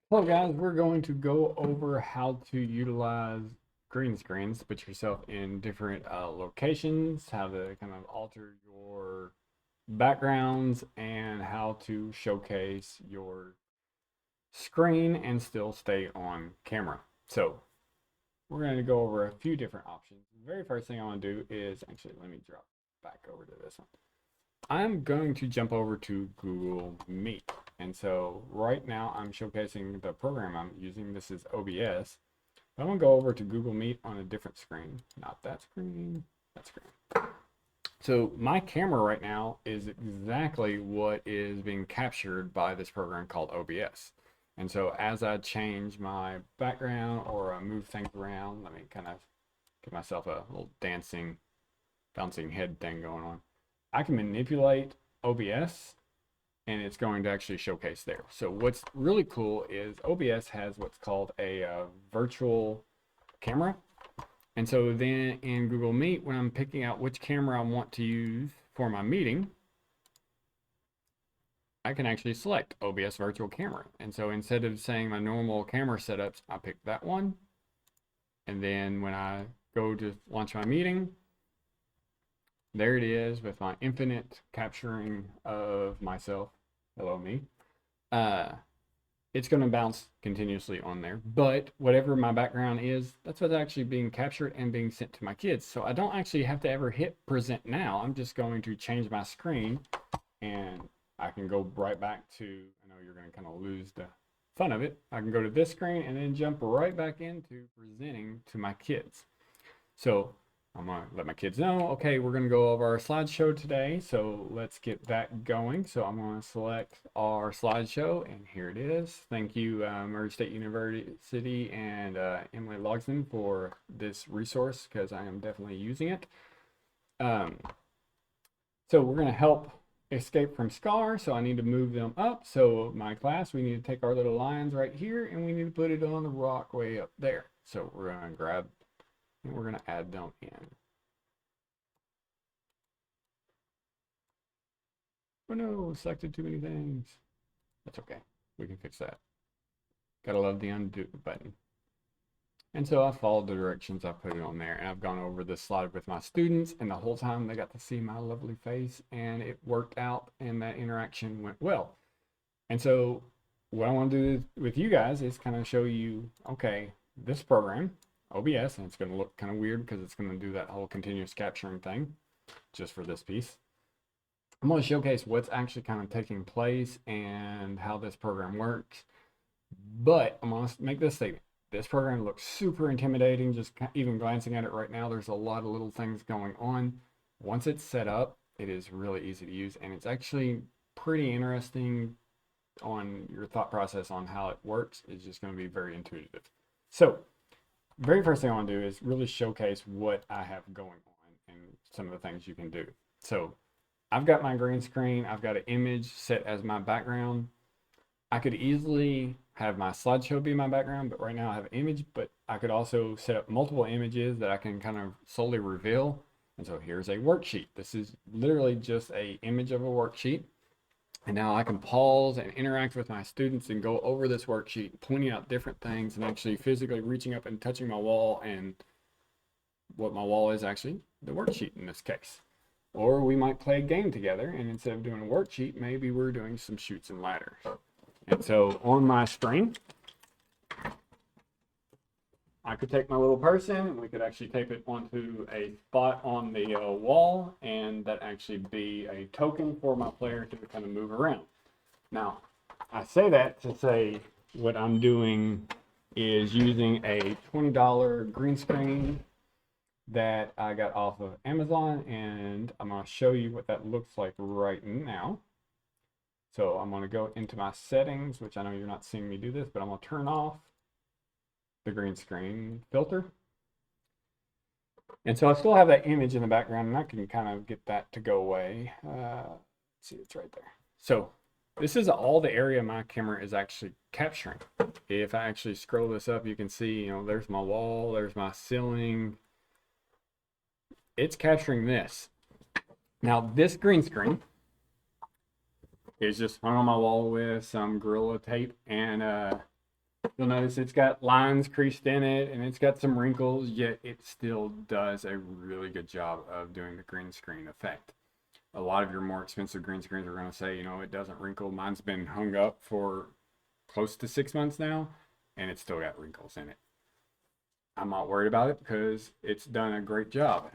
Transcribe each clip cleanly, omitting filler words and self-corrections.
Hello guys, we're going to go over how to utilize green screens, put yourself in different locations, how to kind of alter your backgrounds, and how to showcase your screen and still stay on camera. So we're going to go over a few different options. The very first thing I want to do is actually let me drop back over to this one. I'm going to jump over to Google Meet. And so right now I'm showcasing the program I'm using. This is OBS. I'm going to go over to Google Meet on a different screen. Not that screen, that screen. So my camera right now is exactly what is being captured by this program called OBS. And so as I change my background or I move things around, let me kind of give myself a little dancing, bouncing head thing going on. I can manipulate OBS and it's going to actually showcase there. So what's really cool is OBS has what's called a virtual camera. And so then in Google Meet, when I'm picking out which camera I want to use for my meeting, I can actually select OBS virtual camera. And so instead of saying my normal camera setups, I pick that one. And then when I go to launch my meeting, there it is with my infinite capturing of myself. Hello, me. Uh, it's going to bounce continuously on there. But whatever my background is, that's what's actually being captured and being sent to my kids. So I don't actually have to ever hit present now. I'm just going to change my screen and I can go right back to, I know you're going to kind of lose the fun of it. I can go to this screen and then jump right back into presenting to my kids. So I'm gonna let my kids know, okay, we're gonna go over our slideshow today. So let's get that going. So I'm gonna select our slideshow and here it is. Thank you, Murray State University and Emily Logsdon for this resource because I am definitely using it. So we're gonna help escape from Scar. So I need to move them up. So my class, we need to take our little lines right here and we need to put it on the rock way up there. So we're gonna grab and we're going to add them in. Oh no, selected too many things. That's okay. We can fix that. Gotta love the undo button. And so I followed the directions. I put it on there and I've gone over this slide with my students and the whole time they got to see my lovely face and it worked out and that interaction went well. And so what I want to do with you guys is kind of show you, okay, this program, OBS, and it's going to look kind of weird because it's going to do that whole continuous capturing thing just for this piece. I'm going to showcase what's actually kind of taking place and how this program works. But I'm going to make this statement. This program looks super intimidating. Just even glancing at it right now, there's a lot of little things going on. Once it's set up, it is really easy to use. And it's actually pretty interesting on your thought process on how it works. It's just going to be very intuitive. So very first thing I want to do is really showcase what I have going on and some of the things you can do. So I've got my green screen. I've got an image set as my background. I could easily have my slideshow be my background, but right now I have an image, but I could also set up multiple images that I can kind of slowly reveal. And so here's a worksheet. This is literally just a image of a worksheet. And now I can pause and interact with my students and go over this worksheet, pointing out different things and actually physically reaching up and touching my wall. And what my wall is actually the worksheet in this case. Or we might play a game together, and instead of doing a worksheet, maybe we're doing some chutes and ladders. And so on my screen, I could take my little person, and we could actually tape it onto a spot on the wall, and that actually be a token for my player to kind of move around. Now, I say that to say what I'm doing is using a $20 green screen that I got off of Amazon, and I'm going to show you what that looks like right now. So I'm going to go into my settings, which I know you're not seeing me do this, but I'm going to turn off the green screen filter. And so I still have that image in the background, and I can kind of get that to go away. Let's see, it's right there. So this is all the area my camera is actually capturing. If I actually scroll this up, you can see, you know, there's my wall, there's my ceiling. It's capturing this. Now this green screen is just hung on my wall with some Gorilla tape and You'll notice it's got lines creased in it and it's got some wrinkles, yet it still does a really good job of doing the green screen effect. A lot of your more expensive green screens are going to say, you know, it doesn't wrinkle. Mine's been hung up for close to 6 months now, and it's still got wrinkles in it. I'm not worried about it because it's done a great job.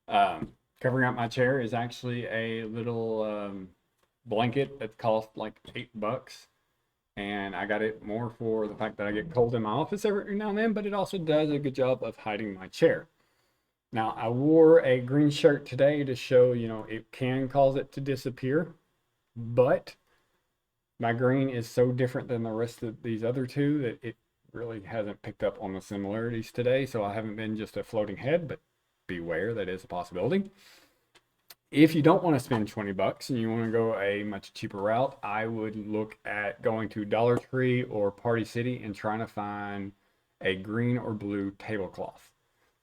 Covering up my chair is actually a little blanket that cost like $8. And I got it more for the fact that I get cold in my office every now and then, but it also does a good job of hiding my chair. Now, I wore a green shirt today to show, you know, it can cause it to disappear, but my green is so different than the rest of these other two that it really hasn't picked up on the similarities today. So I haven't been just a floating head, but beware, that is a possibility. If you don't want to spend $20 and you want to go a much cheaper route, I would look at going to Dollar Tree or Party City and trying to find a green or blue tablecloth.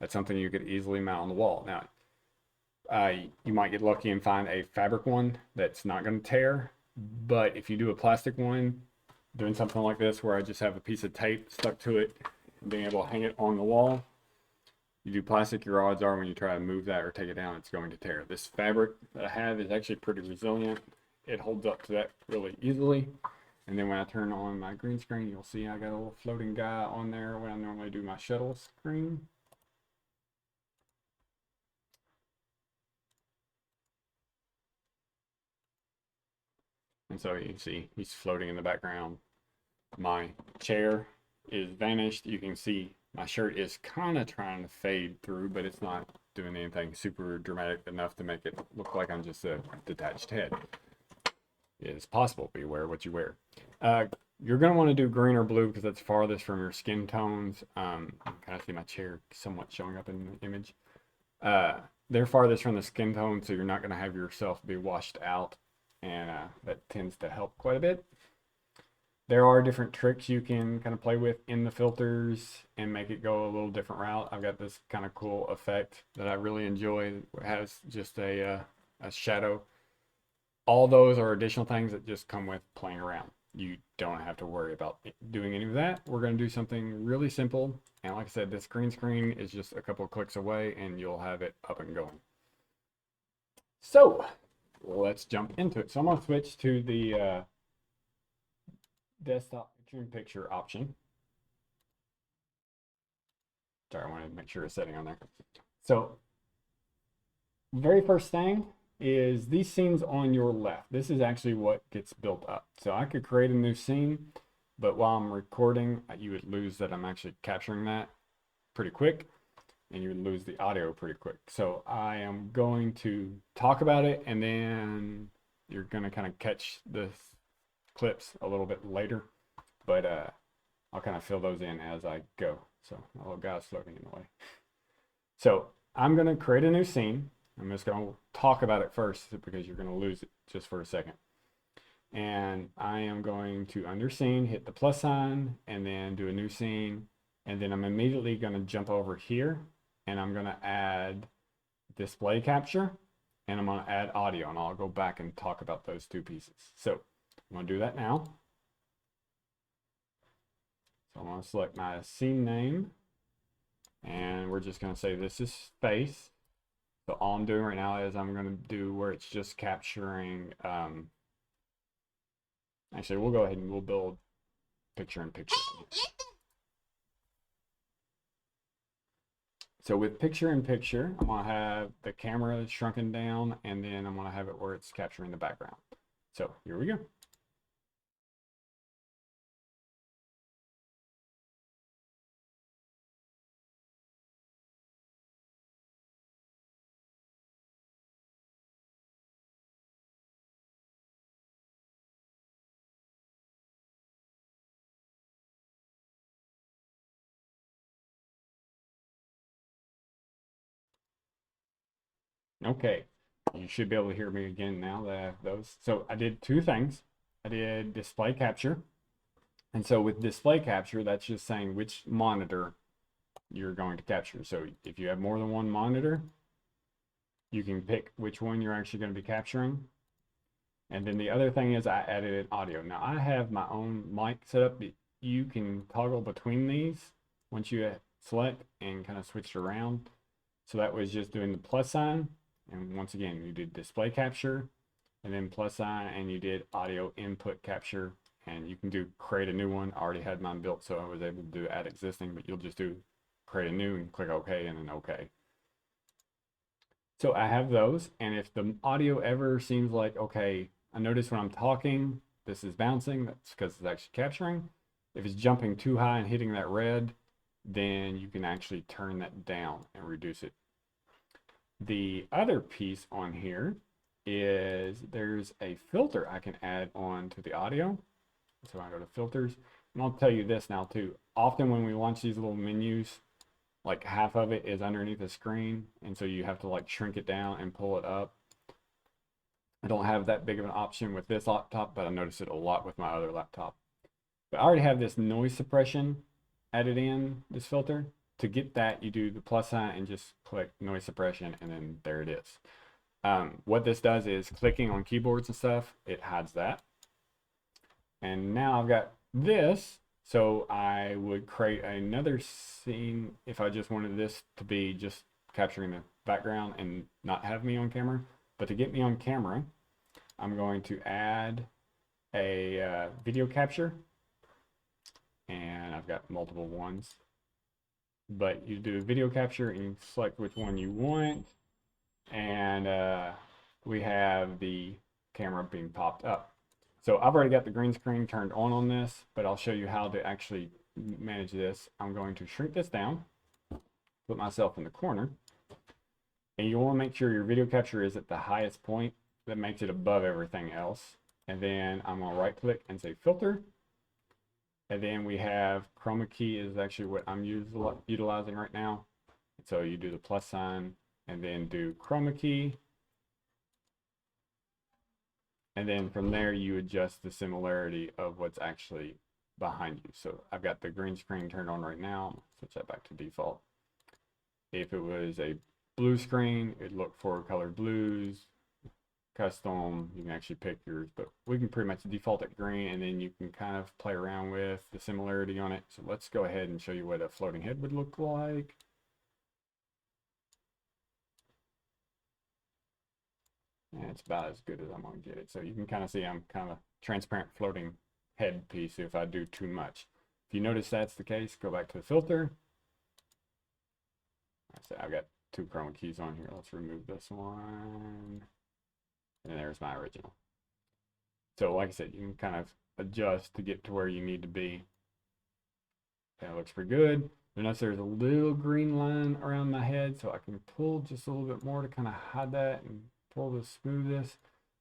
That's something you could easily mount on the wall. Now, you might get lucky and find a fabric one that's not going to tear, but if you do a plastic one, doing something like this where I just have a piece of tape stuck to it and being able to hang it on the wall, you do plastic, your odds are when you try to move that or take it down, it's going to tear. This fabric that I have is actually pretty resilient. It holds up to that really easily. And then when I turn on my green screen, you'll see I got a little floating guy on there when I normally do my shuttle screen. And so you can see he's floating in the background. My chair is vanished. You can see my shirt is kind of trying to fade through, but it's not doing anything super dramatic enough to make it look like I'm just a detached head. It's possible. Beware what you wear. You're going to want to do green or blue because that's farthest from your skin tones. You can kind of see my chair somewhat showing up in the image. They're farthest from the skin tone, so you're not going to have yourself be washed out, and that tends to help quite a bit. There are different tricks you can kind of play with in the filters and make it go a little different route. I've got this kind of cool effect that I really enjoy. It has just a shadow. All those are additional things that just come with playing around. You don't have to worry about doing any of that. We're going to do something really simple. And like I said, this green screen is just a couple of clicks away and you'll have it up and going. So let's jump into it. So I'm going to switch to the desktop picture option. Sorry, I wanted to make sure it's setting on there. So very first thing is these scenes on your left. This is actually what gets built up. So I could create a new scene, but while I'm recording, you would lose that I'm actually capturing that pretty quick, and you would lose the audio pretty quick. So I am going to talk about it, and then you're going to kind of catch the clips a little bit later, but I'll kind of fill those in as I go. So my little guy's floating in the way. So I'm going to create a new scene. I'm just going to talk about it first because you're going to lose it just for a second. And I am going to, under scene, hit the plus sign and then do a new scene. And then I'm immediately going to jump over here and I'm going to add display capture and I'm going to add audio, and I'll go back and talk about those two pieces. So I'm going to do that now. So I'm going to select my scene name and we're just going to say this is space. So all I'm doing right now is I'm going to do where it's just capturing, actually we'll go ahead and we'll build picture in picture. So with picture in picture, I'm going to have the camera shrunken down and then I'm going to have it where it's capturing the background. So here we go. Okay, you should be able to hear me again now that I have those. So I did two things. I did display capture. And so with display capture, that's just saying which monitor you're going to capture. So if you have more than one monitor, you can pick which one you're actually going to be capturing. And then the other thing is I added an audio. Now I have my own mic set up you can toggle between these once you select and kind of switch it around. So that was just doing the plus sign. And once again, you did display capture and then plus sign, and you did audio input capture, and you can do create a new one. I already had mine built, so I was able to do add existing, but you'll just do create a new and click OK and then OK. So I have those, and if the audio ever seems like, okay, I notice when I'm talking, this is bouncing, that's because it's actually capturing. If it's jumping too high and hitting that red, then you can actually turn that down and reduce it. The other piece on here is there's a filter I can add on to the audio. So I go to filters, and I'll tell you this now too. Often when we launch these little menus, like half of it is underneath the screen, and so you have to like shrink it down and pull it up. I don't have that big of an option with this laptop, but I notice it a lot with my other laptop. But I already have this noise suppression added in, this filter. To get that, you do the plus sign and just click noise suppression, and then there it is. What this does is clicking on keyboards and stuff, it hides that. And now I've got this, so I would create another scene if I just wanted this to be just capturing the background and not have me on camera. But to get me on camera, I'm going to add a video capture, and I've got multiple ones. But you do video capture and you select which one you want, and we have the camera being popped up. So I've already got the green screen turned on this, but I'll show you how to actually manage this. I'm going to shrink this down, put myself in the corner, and you want to make sure your video capture is at the highest point that makes it above everything else. And then I'm going to right click and say filter. And then we have chroma key is actually what I'm utilizing right now. So you do the plus sign and then do chroma key. And then from there, you adjust the similarity of what's actually behind you. So I've got the green screen turned on right now. Switch that back to default. If it was a blue screen, it'd look for colored blues, custom, you can actually pick yours, but we can pretty much default it green, and then you can kind of play around with the similarity on it. So let's go ahead and show you what a floating head would look like. And it's about as good as I'm going to get it. So you can kind of see I'm kind of a transparent floating head piece if I do too much. If you notice that's the case, go back to the filter. I've got two chroma keys on here. Let's remove this one. And there's my original. So like I said, you can kind of adjust to get to where you need to be. That looks pretty good. Notice there's a little green line around my head, so I can pull just a little bit more to kind of hide that and pull to smooth this.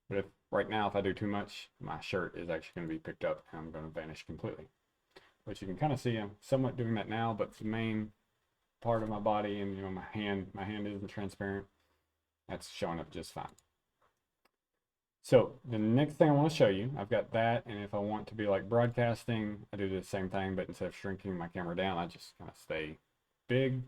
But if right now, if I do too much, my shirt is actually going to be picked up and I'm going to vanish completely. But you can kind of see I'm somewhat doing that now, but the main part of my body and my hand isn't transparent. That's showing up just fine. So the next thing I want to show you, I've got that, and if I want to be like broadcasting, I do the same thing, but instead of shrinking my camera down, I just kind of stay big.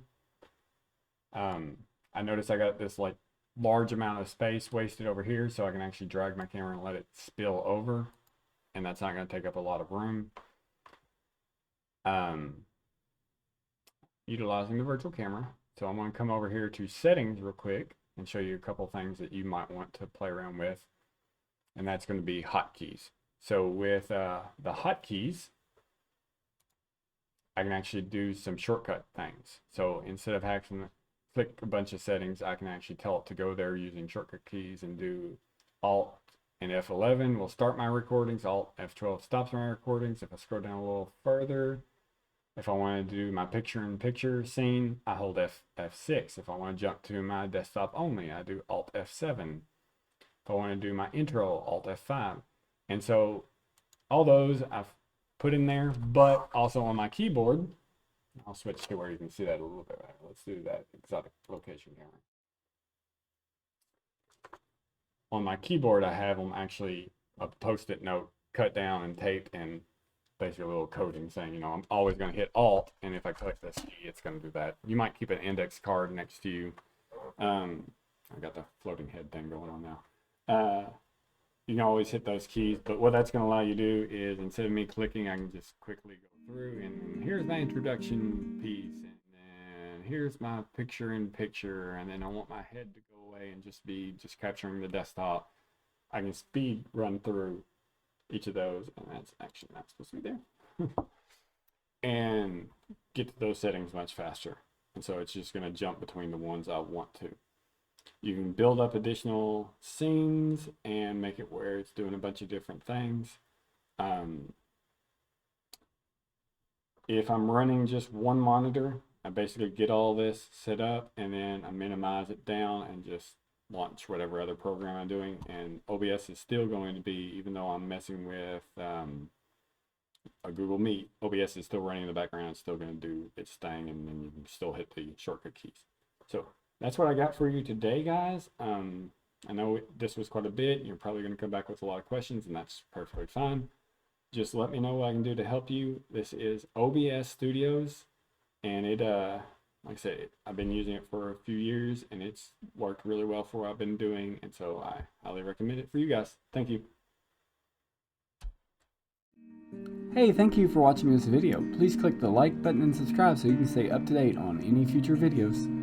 I notice I got this like large amount of space wasted over here, so I can actually drag my camera and let it spill over, and that's not going to take up a lot of room. Utilizing the virtual camera, so I'm going to come over here to settings real quick and show you a couple things that you might want to play around with. And that's going to be hotkeys. So with the hotkeys, I can actually do some shortcut things. So instead of having to click a bunch of settings, I can actually tell it to go there using shortcut keys and do Alt and F11 will start my recordings. Alt F12 stops my recordings. If I scroll down a little further, if I want to do my picture-in-picture scene, I hold F6. If I want to jump to my desktop only, I do Alt F7. If I want to do my intro, Alt F5. And so all those I've put in there, but also on my keyboard, I'll switch to where you can see that a little bit better. Let's do that exotic location camera. On my keyboard, I have them actually a post-it note cut down and taped and basically a little coding saying, I'm always going to hit Alt, and if I click this key, it's going to do that. You might keep an index card next to you. I got the floating head thing going on now. You can always hit those keys, but what that's going to allow you to do is instead of me clicking, I can just quickly go through, and here's my introduction piece, and then here's my picture in picture, and then I want my head to go away and just be capturing the desktop. I can speed run through each of those, and that's actually not supposed to be there. And get to those settings much faster. And so it's just going to jump between the ones I want to. You can build up additional scenes and make it where it's doing a bunch of different things. If I'm running just one monitor, I basically get all this set up, and then I minimize it down and just launch whatever other program I'm doing. And OBS is still going to be, even though I'm messing with a Google Meet, OBS is still running in the background. It's still going to do its thing, and then you can still hit the shortcut keys. So that's what I got for you today, guys. I know this was quite a bit. You're probably going to come back with a lot of questions, and that's perfectly fine. Just let me know what I can do to help you. This is OBS Studios, and it, like I said, I've been using it for a few years, and it's worked really well for what I've been doing, and so I highly recommend it for you guys. Thank you. Hey, thank you for watching this video. Please click the like button and subscribe so you can stay up to date on any future videos.